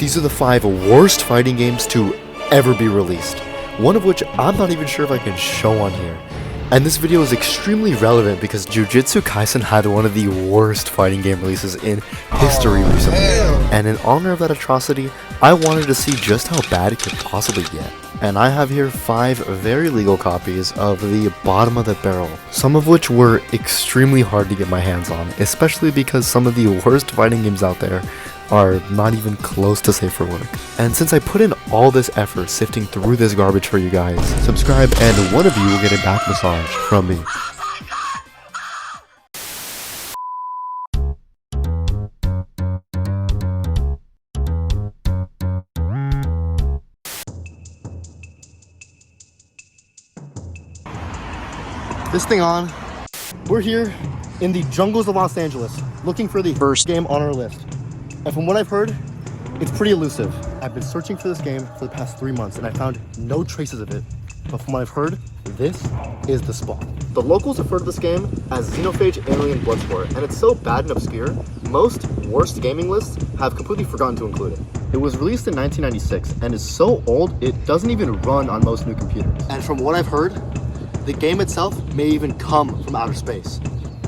These are the 5 worst fighting games to ever be released, one of which I'm not even sure if I can show on here. And this video is extremely relevant because Jujutsu Kaisen had one of the worst fighting game releases in history recently. And in honor of that atrocity, I wanted to see just how bad it could possibly get. And I have here 5 very legal copies of the bottom of the barrel, some of which were extremely hard to get my hands on, especially because some of the worst fighting games out there are not even close to safe for work. And since I put in all this effort sifting through this garbage for you guys, subscribe and one of you will get a back massage from me. This thing on, we're here in the jungles of Los Angeles looking for the first game on our list. And from what I've heard, it's pretty elusive. I've been searching for this game for the past 3 months and I found no traces of it. But from what I've heard, this is the spot. The locals refer to this game as Xenophage Alien Bloodsport, and it's so bad and obscure, most worst gaming lists have completely forgotten to include it. It was released in 1996 and is so old it doesn't even run on most new computers. And from what I've heard, the game itself may even come from outer space.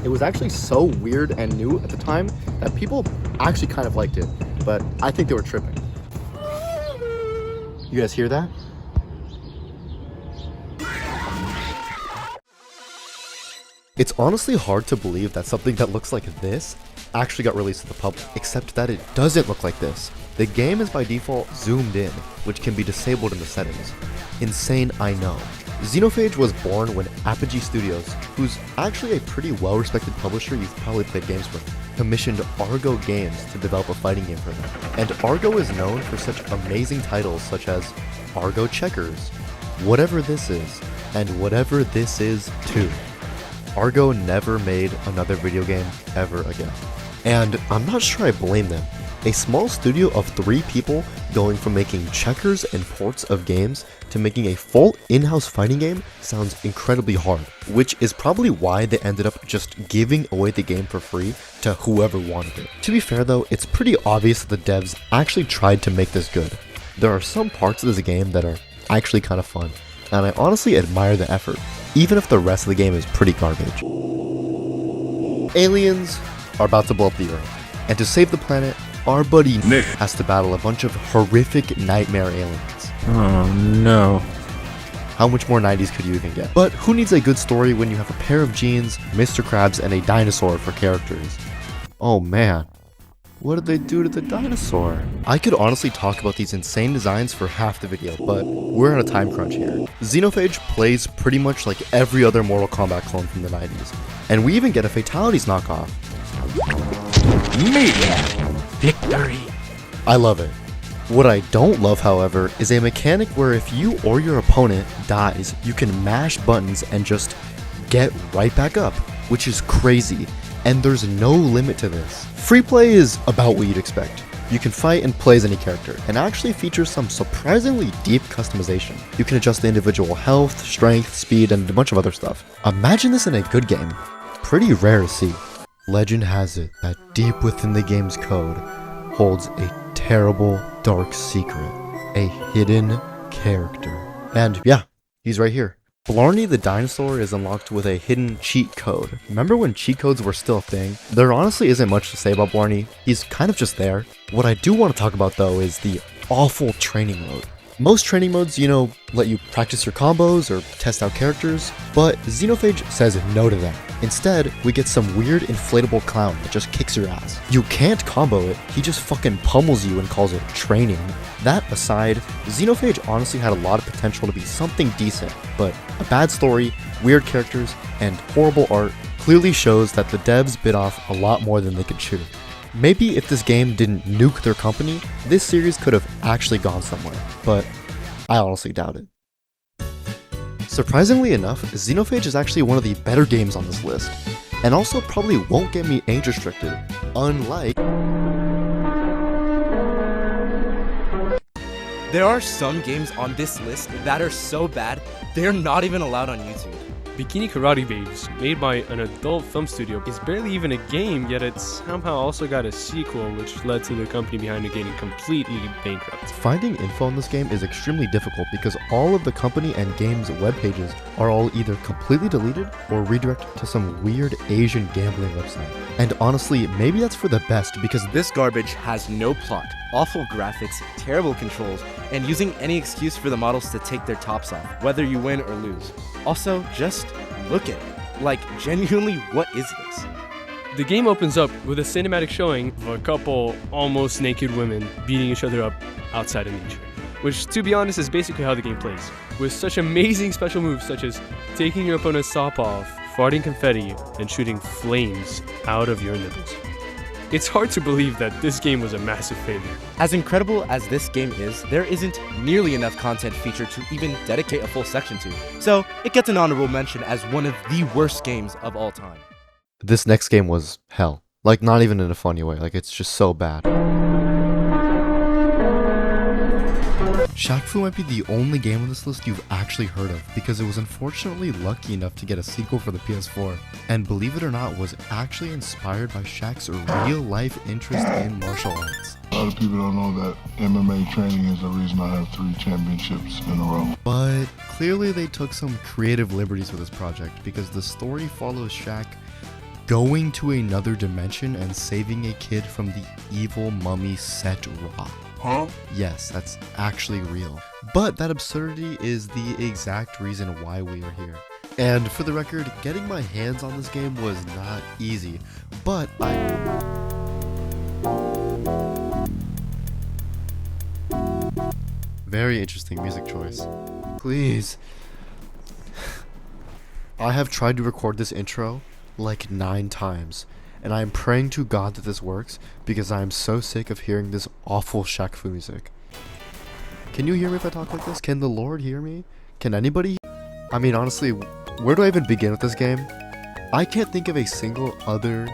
It was actually so weird and new at the time that people actually kind of liked it, but I think they were tripping. You guys hear that? It's honestly hard to believe that something that looks like this actually got released to the public, except that it doesn't look like this. The game is by default zoomed in, which can be disabled in the settings. Insane, I know. Xenophage was born when Apogee Studios, who's actually a pretty well-respected publisher you've probably played games with, commissioned Argo Games to develop a fighting game for them. And Argo is known for such amazing titles such as Argo Checkers, Whatever This Is, and Whatever This Is 2. Argo never made another video game ever again. And I'm not sure I blame them. A small studio of 3 people going from making checkers and ports of games to making a full in-house fighting game sounds incredibly hard, which is probably why they ended up just giving away the game for free to whoever wanted it. To be fair though, it's pretty obvious that the devs actually tried to make this good. There are some parts of this game that are actually kind of fun, and I honestly admire the effort, even if the rest of the game is pretty garbage. Aliens are about to blow up the Earth, and to save the planet, our buddy Nick has to battle a bunch of horrific nightmare aliens. Oh no. How much more 90s could you even get? But who needs a good story when you have a pair of jeans, Mr. Krabs, and a dinosaur for characters? Oh man. What did they do to the dinosaur? I could honestly talk about these insane designs for half the video, but we're on a time crunch here. Xenophage plays pretty much like every other Mortal Kombat clone from the 90s, and we even get a Fatalities knockoff. Victory! I love it. What I don't love, however, is a mechanic where if you or your opponent dies, you can mash buttons and just get right back up, which is crazy, and there's no limit to this. Free play is about what you'd expect. You can fight and play as any character, and actually features some surprisingly deep customization. You can adjust the individual health, strength, speed, and a bunch of other stuff. Imagine this in a good game. Pretty rare to see. Legend has it that deep within the game's code holds a terrible, dark secret. A hidden character. And yeah, he's right here. Blarney the dinosaur is unlocked with a hidden cheat code. Remember when cheat codes were still a thing? There honestly isn't much to say about Blarney. He's kind of just there. What I do want to talk about though is the awful training mode. Most training modes, let you practice your combos or test out characters, but Xenophage says no to that. Instead, we get some weird inflatable clown that just kicks your ass. You can't combo it, he just fucking pummels you and calls it training. That aside, Xenophage honestly had a lot of potential to be something decent, but a bad story, weird characters, and horrible art clearly shows that the devs bit off a lot more than they could chew. Maybe if this game didn't nuke their company, this series could have actually gone somewhere, but I honestly doubt it. Surprisingly enough, Xenophage is actually one of the better games on this list, and also probably won't get me age restricted, unlike... There are some games on this list that are so bad, they're not even allowed on YouTube. Bikini Babes, made by an adult film studio, is barely even a game, yet it somehow also got a sequel, which led to the company behind it getting completely bankrupt. Finding info on this game is extremely difficult because all of the company and game's web pages are all either completely deleted or redirected to some weird Asian gambling website. And honestly, maybe that's for the best because This garbage has no plot, awful graphics, terrible controls, and using any excuse for the models to take their tops off, whether you win or lose. Also, just look at it. Like, genuinely, what is this? The game opens up with a cinematic showing of a couple almost naked women beating each other up outside of nature, which, to be honest, is basically how the game plays, with such amazing special moves such as taking your opponent's top off, farting confetti, and shooting flames out of your nipples. It's hard to believe that this game was a massive failure. As incredible as this game is, there isn't nearly enough content featured to even dedicate a full section to. So, it gets an honorable mention as one of the worst games of all time. this next game was hell. Like, not even in a funny way. Like, it's just so bad. Shaq Fu might be the only game on this list you've actually heard of because it was unfortunately lucky enough to get a sequel for the PS4, and believe it or not was actually inspired by Shaq's real-life interest in martial arts. A lot of people don't know that MMA training is the reason I have 3 championships in a row. But clearly they took some creative liberties with this project because the story follows Shaq going to another dimension and saving a kid from the evil mummy Set Ra. Huh? Yes, that's actually real. But that absurdity is the exact reason why we are here. And for the record, getting my hands on this game was not easy, but Very interesting music choice. Please. I have tried to record this intro like 9 times, and I am praying to God that this works because I am so sick of hearing this awful Shaq Fu music. Can you hear me if I talk like this? Can the Lord hear me? Can anybody? I mean, honestly, where do I even begin with this game? I can't think of a single other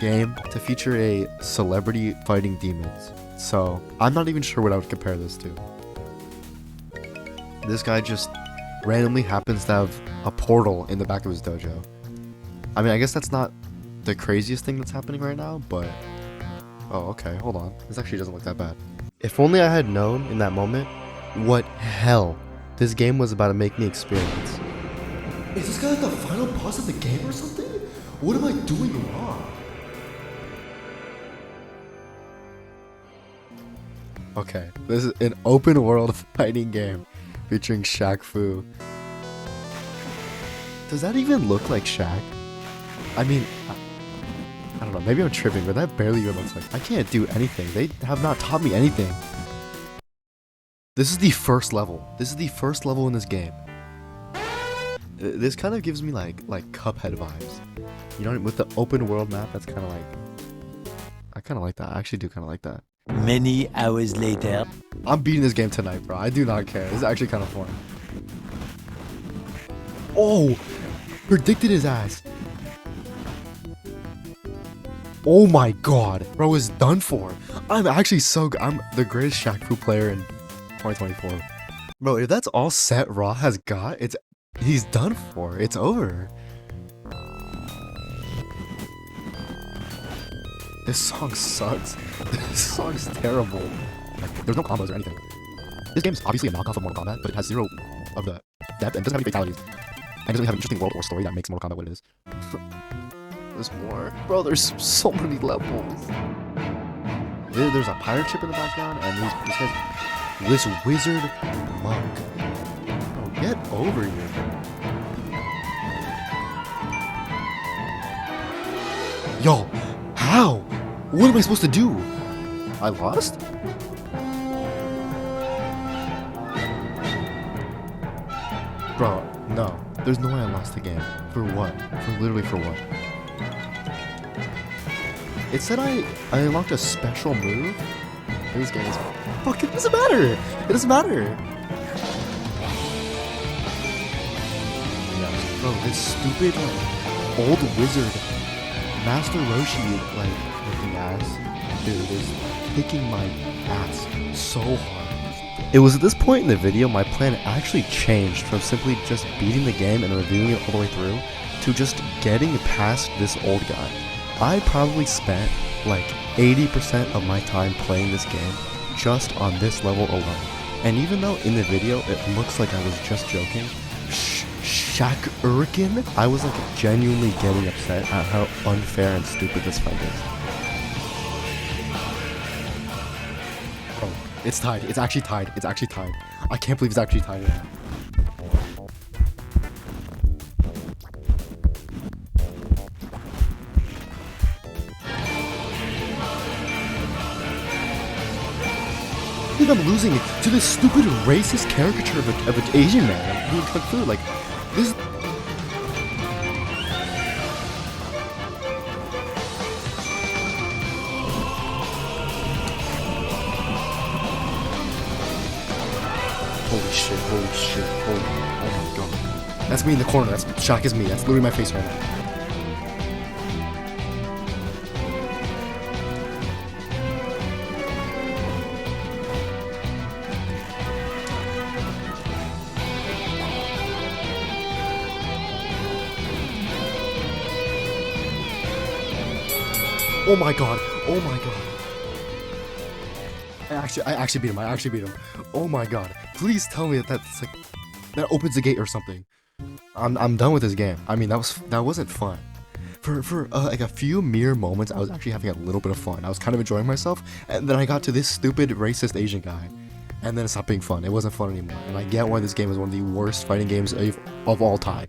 game to feature a celebrity fighting demons, so I'm not even sure what I would compare this to. This guy just randomly happens to have a portal in the back of his dojo. I mean, I guess that's not the craziest thing that's happening right now, but oh, okay, hold on. This actually doesn't look that bad. If only I had known in that moment what hell this game was about to make me experience. Is this guy like the final boss of the game or something? What am I doing wrong? Okay, this is an open world fighting game featuring Shaq Fu. Does that even look like Shaq? I mean, I don't know, maybe I'm tripping, but that barely even looks like. I can't do anything. They have not taught me anything. This is the first level. This is the first level in this game. This kind of gives me like Cuphead vibes. You know, with the open world map, that's kind of like. I kind of like that. I actually do kind of like that. Many hours later. I'm beating this game tonight, bro. I do not care. This is actually kind of fun. Oh! Predicted his ass. Oh my god. Bro is done for. I'm actually so good. I'm the greatest Shaq Fu player in 2024. Bro, if that's all Set Ra has got, he's done for. It's over. This song sucks. This song's terrible. There's no combos or anything. This game's obviously a knockoff of Mortal Kombat, but it has 0 of the depth and doesn't have any fatalities. And doesn't have an interesting world or story that makes Mortal Kombat what it is. There's more. Bro, there's so many levels. There's a pirate ship in the background, and this wizard monk. Bro, get over here. Yo, how? What am I supposed to do? I lost? Bro, no. There's no way I lost the game. For what? Literally for what? It said I unlocked a special move. And this game is fucking doesn't matter. It doesn't matter. Yeah, bro, this stupid old wizard Master Roshi looking ass dude is kicking my ass so hard. It was at this point in the video my plan actually changed from simply just beating the game and reviewing it all the way through to just getting past this old guy. I probably spent like 80% of my time playing this game just on this level alone. And even though in the video it looks like I was just joking, Shaq I was like genuinely getting upset at how unfair and stupid this fight is. Oh, it's tied. It's actually tied. It's actually tied. I can't believe it's actually tied right now. I think I'm losing it to this stupid racist caricature of an Asian man doing kung fu. Like, this. Holy shit! Holy shit! Holy! Oh my god! That's me in the corner. That's Shaq is me. That's literally my face right now. Oh my god! Oh my god! I actually beat him. I actually beat him. Oh my god! Please tell me that's like that opens the gate or something. I'm done with this game. I mean that wasn't fun. For like a few mere moments, I was actually having a little bit of fun. I was kind of enjoying myself, and then I got to this stupid racist Asian guy, and then it stopped being fun. It wasn't fun anymore. And I get why this game is one of the worst fighting games of all time.